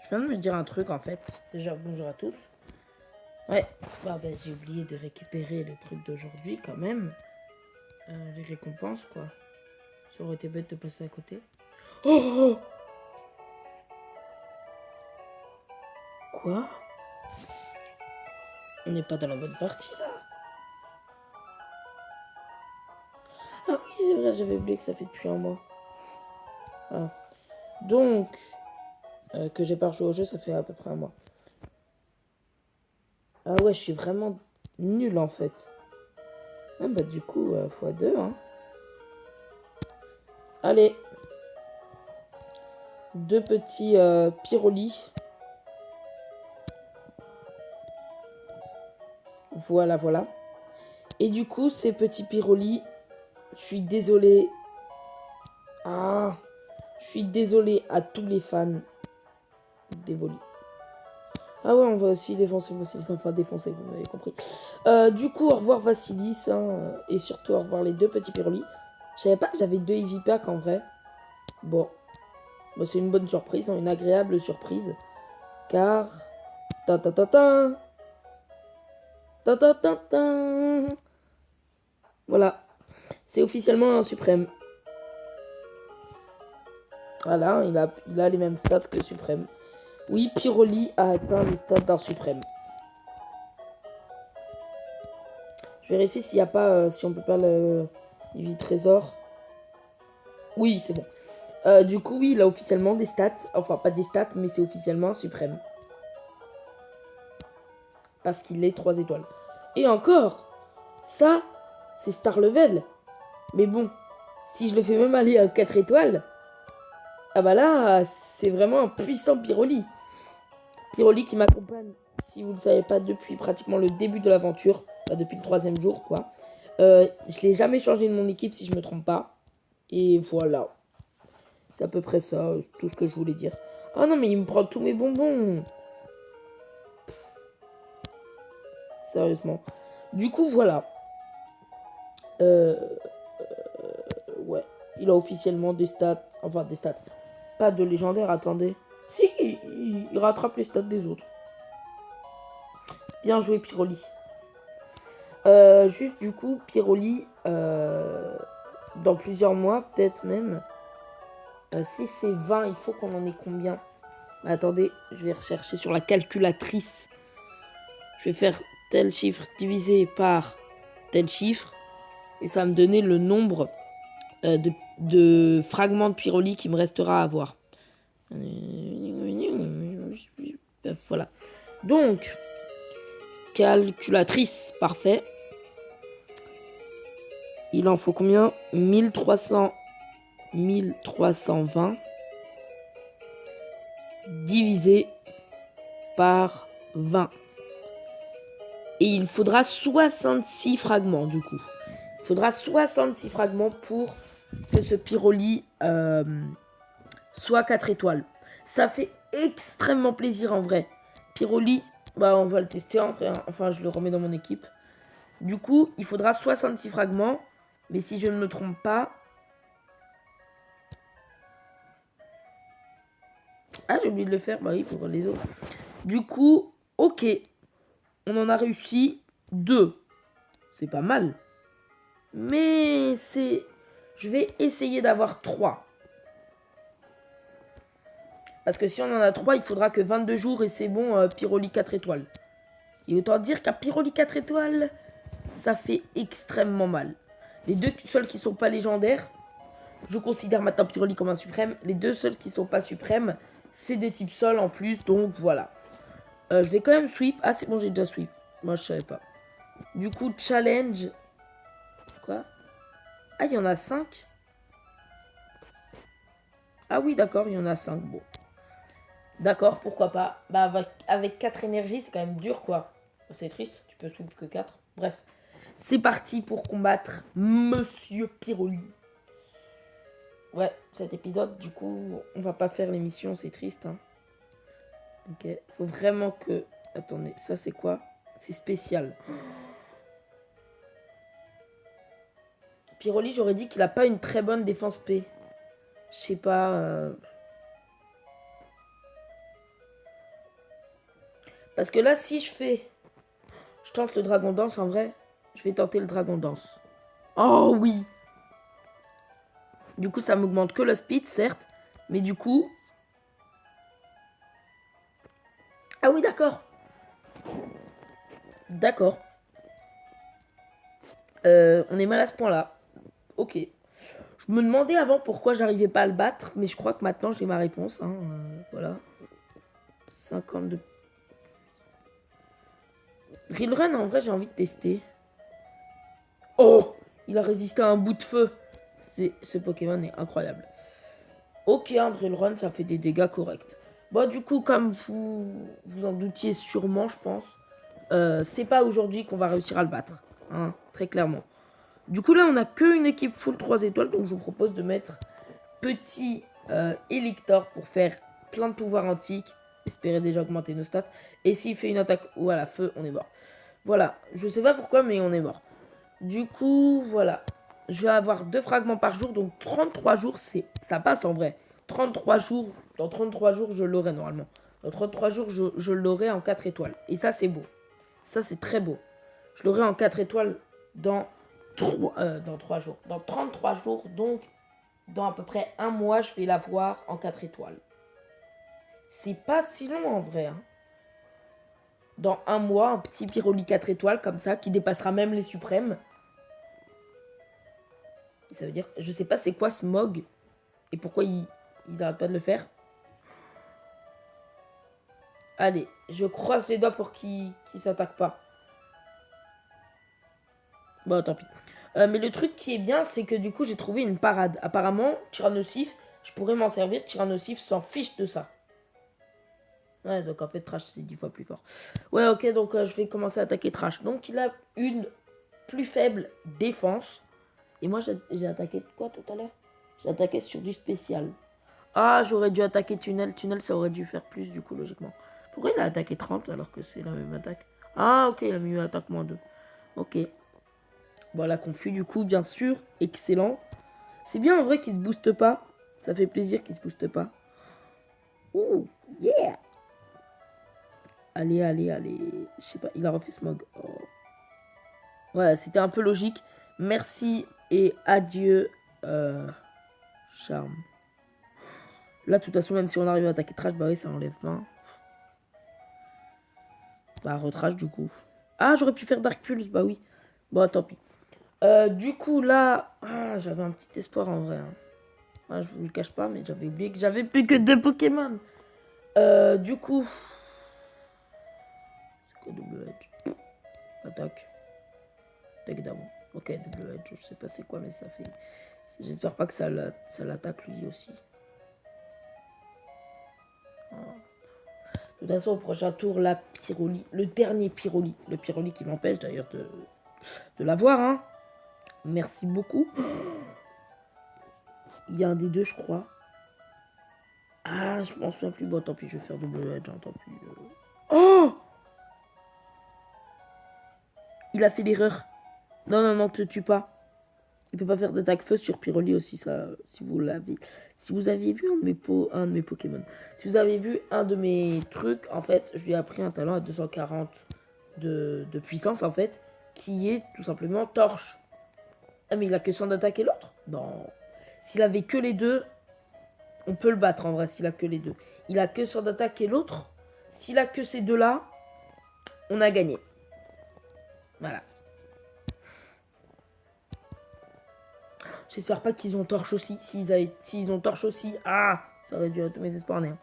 Je viens de me dire un truc en fait. Déjà, bonjour à tous. Ouais, j'ai oublié de récupérer les trucs d'aujourd'hui quand même. Les récompenses quoi. Ça aurait été bête de passer à côté. Oh, quoi? On n'est pas dans la bonne partie là. Ah oui, c'est vrai, j'avais oublié que ça fait depuis un mois. Ah. Donc, que j'ai pas rejoué au jeu, ça fait à peu près un mois. Ah ouais, je suis vraiment nul en fait. Ah bah du coup, x2, hein. Allez. Deux petits pyrolis. Voilà, voilà. Et du coup, ces petits pyrolis, je suis désolé. Ah, je suis désolé à tous les fans d'Evoli. Ah ouais, on va aussi défoncer Vassilis. Enfin, défoncer, vous m'avez compris. Du coup, au revoir Vassilis. Hein, et surtout, au revoir les deux petits pyrolis. Je savais pas que j'avais deux Eevee Pack en vrai. Bon. Bon, c'est une bonne surprise, hein, une agréable surprise. Car... Ta ta ta ta. Ta ta ta ta. Voilà. C'est officiellement un suprême. Voilà, il a les mêmes stats que suprême. Oui, Pyroli a atteint les stats d'un suprême. Je vérifie s'il n'y a pas, si on peut pas le Eevee trésor. Oui, c'est bon. Du coup, oui, il a officiellement des stats. Enfin, pas des stats, mais c'est officiellement un suprême. Parce qu'il est 3 étoiles. Et encore, ça, c'est star level. Mais bon, si je le fais même aller à 4 étoiles, ah bah là, c'est vraiment un puissant Pyroli. Pyroli qui m'accompagne, si vous ne le savez pas, depuis pratiquement le début de l'aventure. Enfin, depuis le 3e jour, quoi. Je l'ai jamais changé de mon équipe, si je me trompe pas. Et voilà. C'est à peu près ça, tout ce que je voulais dire. Ah non, mais il me prend tous mes bonbons. Sérieusement. Du coup, voilà. Ouais. Il a officiellement des stats. Enfin, des stats. Pas de légendaire, attendez. Si, il rattrape les stats des autres. Bien joué, Pyroli. Juste, du coup, Pyroli, dans plusieurs mois, peut-être même. Si c'est 20, il faut qu'on en ait combien? Attendez, je vais rechercher sur la calculatrice. Je vais faire tel chiffre divisé par tel chiffre. Et ça va me donner le nombre de fragments de Pyroli qui me restera à avoir. Voilà. Donc, calculatrice, parfait. Il en faut combien? 1320 divisé par 20. Et il faudra 66 fragments du coup. Il faudra 66 fragments pour que ce Pyroli soit 4 étoiles. Ça fait extrêmement plaisir en vrai. Pyroli, bah on va le tester enfin je le remets dans mon équipe. Du coup, il faudra 66 fragments. Mais si je ne me trompe pas... Ah, j'ai oublié de le faire. Bah oui, pour les autres. Du coup, ok. On en a réussi 2. C'est pas mal. Mais c'est... Je vais essayer d'avoir 3. Parce que si on en a 3, il faudra que 22 jours et c'est bon, Pyroli 4 étoiles. Et autant dire qu'à Pyroli 4 étoiles, ça fait extrêmement mal. Les deux seuls qui sont pas légendaires, je considère maintenant Pyroli comme un suprême. Les deux seuls qui sont pas suprêmes, c'est des types sol en plus, donc voilà. Je vais quand même sweep. Ah, c'est bon, j'ai déjà sweep. Moi, je savais pas. Du coup, challenge. Quoi? Ah, il y en a 5. Ah oui, d'accord, il y en a 5. Bon. D'accord, pourquoi pas. Bah, avec 4 énergies, c'est quand même dur, quoi. C'est triste, tu peux sweep que 4. Bref. C'est parti pour combattre Monsieur Pyroli. Ouais, cet épisode, du coup, on va pas faire l'émission, c'est triste. Hein. Ok, faut vraiment que... Attendez, ça c'est quoi? C'est spécial. Pyroli, j'aurais dit qu'il a pas une très bonne défense P. Je sais pas... Parce que là, si je fais... Je tente le dragon danse, en vrai. Je vais tenter le dragon danse. Oh oui. Du coup, ça m'augmente que le speed, certes. Mais du coup... Ah oui, d'accord. D'accord. On est mal à ce point-là. Ok. Je me demandais avant pourquoi j'arrivais pas à le battre. Mais je crois que maintenant, j'ai ma réponse. Hein. Voilà. 52. Drillrun, en vrai, j'ai envie de tester. Oh! Il a résisté à un bout de feu. Ce Pokémon est incroyable. Ok, un Drillrun, ça fait des dégâts corrects. Bon, du coup, comme vous en doutiez sûrement, je pense, c'est pas aujourd'hui qu'on va réussir à le battre. Hein, très clairement. Du coup, là, on a qu'une équipe full 3 étoiles. Donc, je vous propose de mettre petit Elector pour faire plein de pouvoirs antiques. Espérer déjà augmenter nos stats. Et s'il fait une attaque ou à la feu, on est mort. Voilà. Je sais pas pourquoi, mais on est mort. Du coup, voilà. Je vais avoir 2 fragments par jour. Donc 33 jours, ça passe en vrai. 33 jours. Dans 33 jours, je l'aurai normalement. Dans 33 jours, je l'aurai en 4 étoiles. Et ça, c'est beau. Ça, c'est très beau. Je l'aurai en 4 étoiles dans 3 jours. Dans 33 jours, donc dans à peu près un mois, je vais l'avoir en 4 étoiles. C'est pas si long en vrai. Hein. Dans un mois, un petit Pyroli 4 étoiles comme ça, qui dépassera même les suprêmes. Ça veut dire, je sais pas c'est quoi Smog et pourquoi ils arrêtent pas de le faire. Allez, je croise les doigts pour qu'il s'attaque pas. Bon, tant pis. Mais le truc qui est bien, c'est que du coup, j'ai trouvé une parade. Apparemment, Tyrannosif, je pourrais m'en servir. Tyrannosif s'en fiche de ça. Ouais, donc en fait, Trash, c'est 10 fois plus fort. Ouais, ok, donc je vais commencer à attaquer Trash. Donc, il a une plus faible défense. Et moi, j'ai attaqué quoi tout à l'heure? J'ai attaqué sur du spécial. Ah, j'aurais dû attaquer Tunnel. Tunnel, ça aurait dû faire plus, du coup, logiquement. Pourquoi il a attaqué 30 alors que c'est la même attaque? Ah, ok, il a mis une attaque -2. Ok. Voilà, confus, du coup, bien sûr. Excellent. C'est bien, en vrai, qu'il se booste pas. Ça fait plaisir qu'il se booste pas. Oh, yeah! Allez, allez, allez. Je sais pas, il a refait Smog. Oh. Ouais, c'était un peu logique. Merci et adieu, Charme. Là, de toute façon, même si on arrive à attaquer Trash, bah oui, ça enlève 20. Bah, retrash, du coup. Ah, j'aurais pu faire Dark Pulse, bah oui. Bon, tant pis. Du coup, là... Ah, j'avais un petit espoir, en vrai. Hein. Ah, je vous le cache pas, mais j'avais oublié que j'avais plus que 2 Pokémon. Du coup... C'est quoi double edge? Attaque. Deck d'avant. Ok, double edge, je sais pas c'est quoi, mais ça fait... J'espère pas que ça l'attaque lui aussi. Ah. De toute façon, au prochain tour, la Pyroli, le dernier Pyroli. Le Pyroli qui m'empêche d'ailleurs de l'avoir. Hein. Merci beaucoup. Il y a un des deux, je crois. Ah, je m'en souviens plus. Bon, tant pis, je vais faire double edge. Hein, tant pis. Oh! Il a fait l'erreur. Non, non, non, te tue pas. Il peut pas faire d'attaque feu sur Pyroli aussi, ça, si vous l'avez. Si vous aviez vu un de mes Pokémon. Si vous avez vu un de mes trucs, en fait, je lui ai appris un talent à 240 de puissance, en fait, qui est tout simplement Torche. Ah, mais il a que son d'attaque et l'autre? Non. S'il avait que les deux, on peut le battre, en vrai, s'il a que les deux. Il a que son d'attaque et l'autre. S'il a que ces deux-là, on a gagné. Voilà. J'espère pas qu'ils ont torche aussi. S'ils ont torche aussi, ah, ça aurait dû être mes espoirs néant.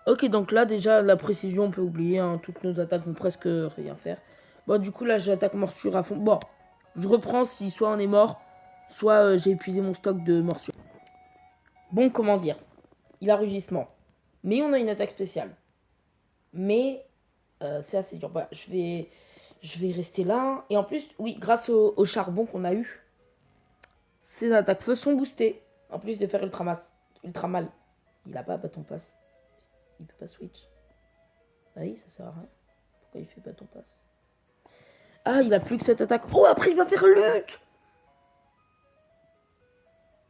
Ok, donc là, déjà, la précision, on peut oublier. Hein, toutes nos attaques vont presque rien faire. Bon, du coup, là, j'attaque morsure à fond. Bon, je reprends si soit on est mort, soit j'ai épuisé mon stock de morsure. Bon, comment dire? Il a rugissement. Mais on a une attaque spéciale. Mais c'est assez dur. Bah, je vais rester là. Et en plus, oui, grâce au charbon qu'on a eu, ses attaques feu sont boostées. En plus de faire ultra mal. Il a pas bâton passe. Il peut pas switch. Ah oui, ça sert à rien. Pourquoi il fait bâton passe? Ah, il a plus que cette attaque. Oh, après il va faire lutte.